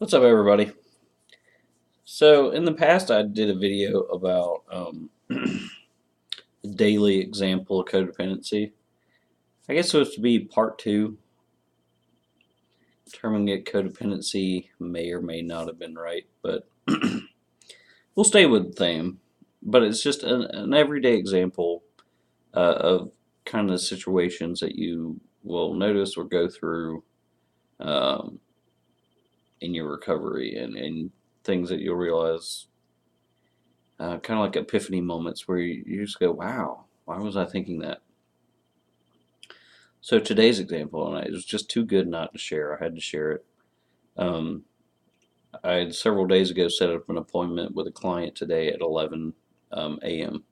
What's up, everybody? So, in the past, I did a video about a daily example of codependency. I guess it was to be part two. Terming it codependency may or may not have been right, but we'll stay with the theme. But it's just an everyday example of kind of situations that you will notice or go through um, in your recovery and things that you'll realize kind of like epiphany moments where you just go, wow, why was I thinking that? So today's example, and it was just too good not to share. I had to share it. Um, I had several days ago set up an appointment with a client today at 11 a.m.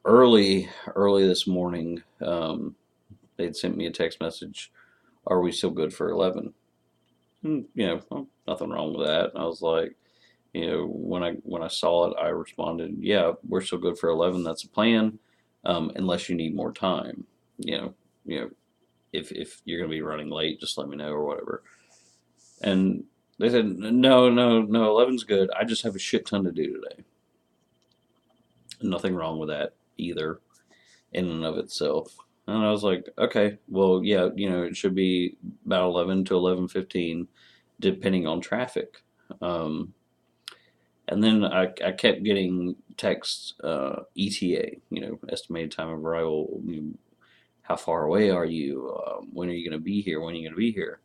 Early this morning, they'd sent me a text message. Are we still good for 11? Well, nothing wrong with that. I was like, when I saw it, I responded, yeah, we're still good for 11. That's a plan, unless you need more time. You know, you know, if you're gonna be running late, just let me know or whatever. And they said, no, no, no, 11's good. I just have a shit ton to do today. Nothing wrong with that either, in and of itself. And I was like, okay, well, yeah, it should be about 11 to 11:15, depending on traffic. Um, And then I kept getting texts, ETA, estimated time of arrival. How far away are you? When are you going to be here? When are you going to be here?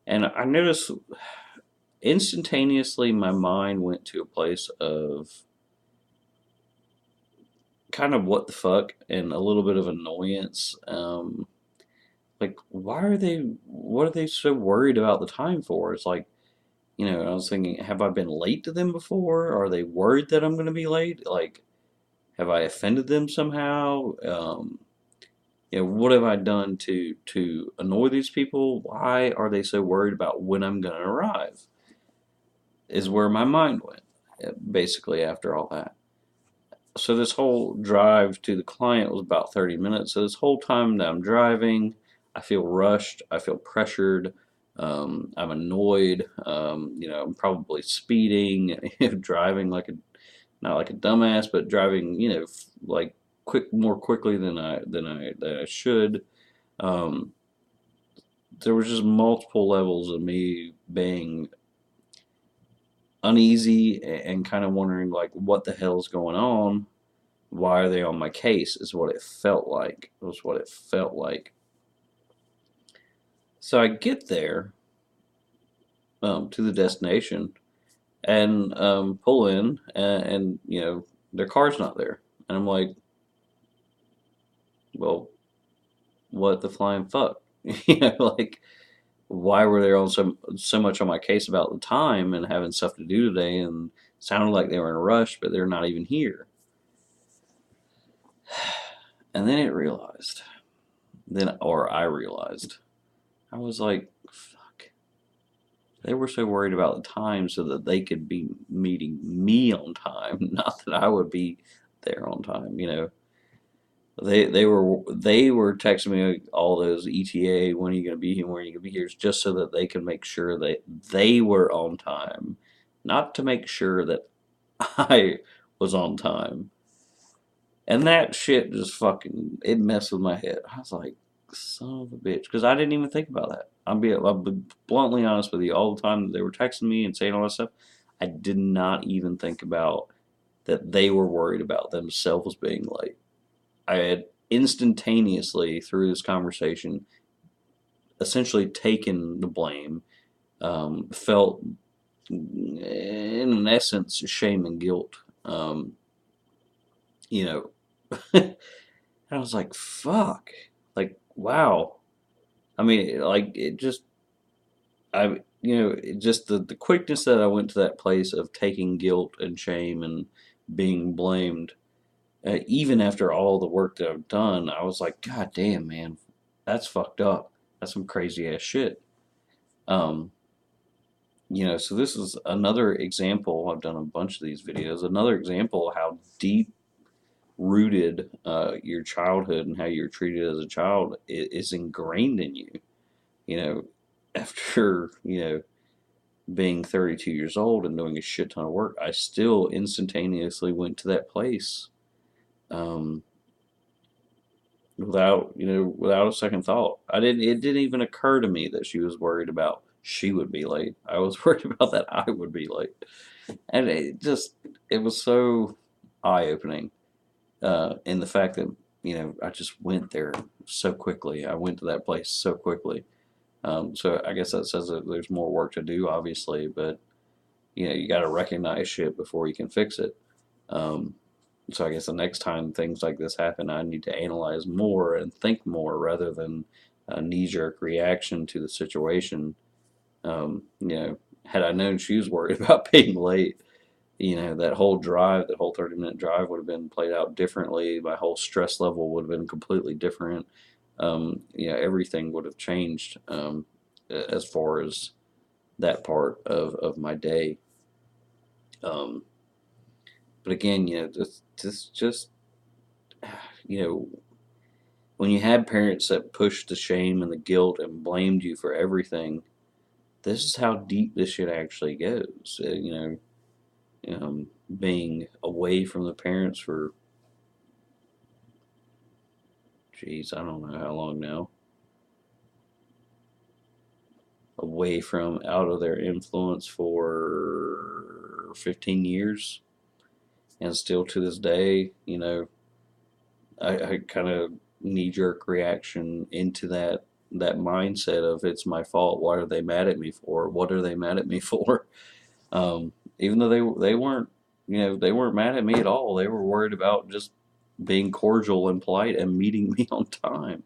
And I noticed instantaneously my mind went to a place of kind of what the fuck and a little bit of annoyance. Like, what are they so worried about the time for? It's like, I was thinking, have I been late to them before? Are they worried that I'm going to be late? Like, have I offended them somehow? What have I done to annoy these people? Why are they so worried about when I'm going to arrive? Is where my mind went, basically, after all that. So this whole drive to the client was about 30 minutes. So this whole time that I'm driving, I feel rushed. I feel pressured. I'm annoyed. I'm probably speeding, driving like a not like a dumbass, but driving, like more quickly than I should. Um, there was just multiple levels of me being uneasy and kind of wondering like what the hell's going on. Why are they on my case? Is what it felt like. It was what it felt like. So I get there to the destination and pull in, and their car's not there, and I'm like, well, what the flying fuck? Like, why were they on so much on my case about the time and having stuff to do today, and sounded like they were in a rush, but they're not even here. And then I realized, I was like, fuck. They were so worried about the time so that they could be meeting me on time, not that I would be there on time. They were texting me all those ETA, when are you gonna be here, when are you gonna be here, just so that they could make sure that they were on time, not to make sure that I was on time. And that shit just fucking it messed with my head. I was like, son of a bitch, because I didn't even think about that. I'll be bluntly honest with you. All the time that they were texting me and saying all that stuff, I did not even think about that they were worried about themselves being late. I had instantaneously through this conversation essentially taken the blame, felt in essence shame and guilt. You know, and I was like, fuck, like wow. I mean, like it just, it just the quickness that I went to that place of taking guilt and shame and being blamed. Even after all the work that I've done, I was like, God damn, man, that's fucked up. That's some crazy ass shit. Um, so this is another example. I've done a bunch of these videos. Another example of how deep rooted your childhood and how you're treated as a child is ingrained in you. You know, after being 32 years old and doing a shit ton of work, I still instantaneously went to that place, um, without, without a second thought. It didn't even occur to me that she was worried about she would be late. I was worried about that I would be late. And it was so eye opening, in the fact that, I just went there so quickly. I went to that place so quickly. So I guess that says that there's more work to do, obviously, but you got to recognize shit before you can fix it. Um, so I guess the next time things like this happen, I need to analyze more and think more rather than a knee-jerk reaction to the situation. Had I known she was worried about being late, that whole drive, that whole 30-minute drive would have been played out differently. My whole stress level would have been completely different. Everything would have changed, as far as that part of my day. Um, but again, this just, you know, when you had parents that pushed the shame and the guilt and blamed you for everything, this is how deep this shit actually goes. Being away from the parents for, geez, I don't know how long now, away from, out of their influence for 15 years, and still to this day, I kind of knee jerk reaction into that mindset of it's my fault. What are they mad at me for? What are they mad at me for? Even though they weren't, they weren't mad at me at all. They were worried about just being cordial and polite and meeting me on time.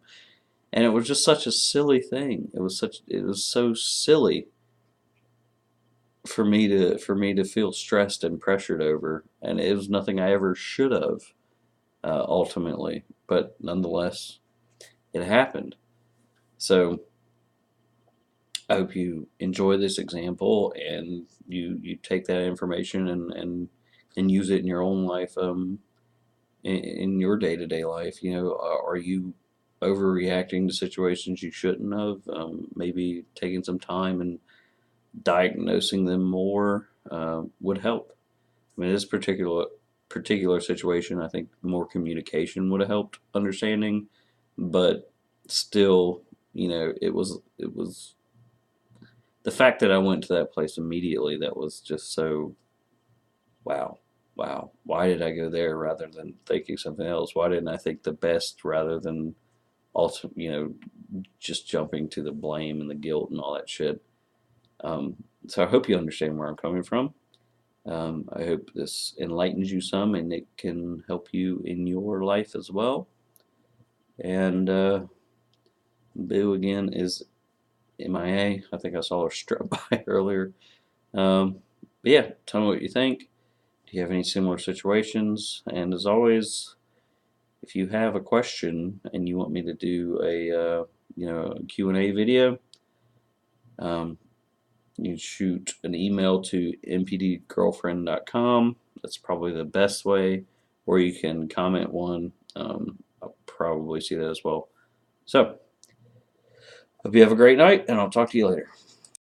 And it was just such a silly thing. It was so silly for me to feel stressed and pressured over, and it was nothing I ever should have, ultimately, but nonetheless, it happened. So I hope you enjoy this example and you take that information and use it in your own life, in your day to day life. Are you overreacting to situations you shouldn't have? Maybe taking some time and diagnosing them more, would help. I mean, this particular situation, I think more communication would have helped understanding, but still, it was the fact that I went to that place immediately that was just so, wow, wow. Why did I go there rather than thinking something else? Why didn't I think the best rather than also, just jumping to the blame and the guilt and all that shit? So I hope you understand where I'm coming from. I hope this enlightens you some and it can help you in your life as well. And Boo again is MIA. I think I saw her strut by earlier. But yeah, tell me what you think. Do you have any similar situations? And as always, if you have a question and you want me to do a Q&A video, um, you shoot an email to mpdgirlfriend.com. That's probably the best way, or you can comment one. I'll probably see that as well. So, hope you have a great night, and I'll talk to you later.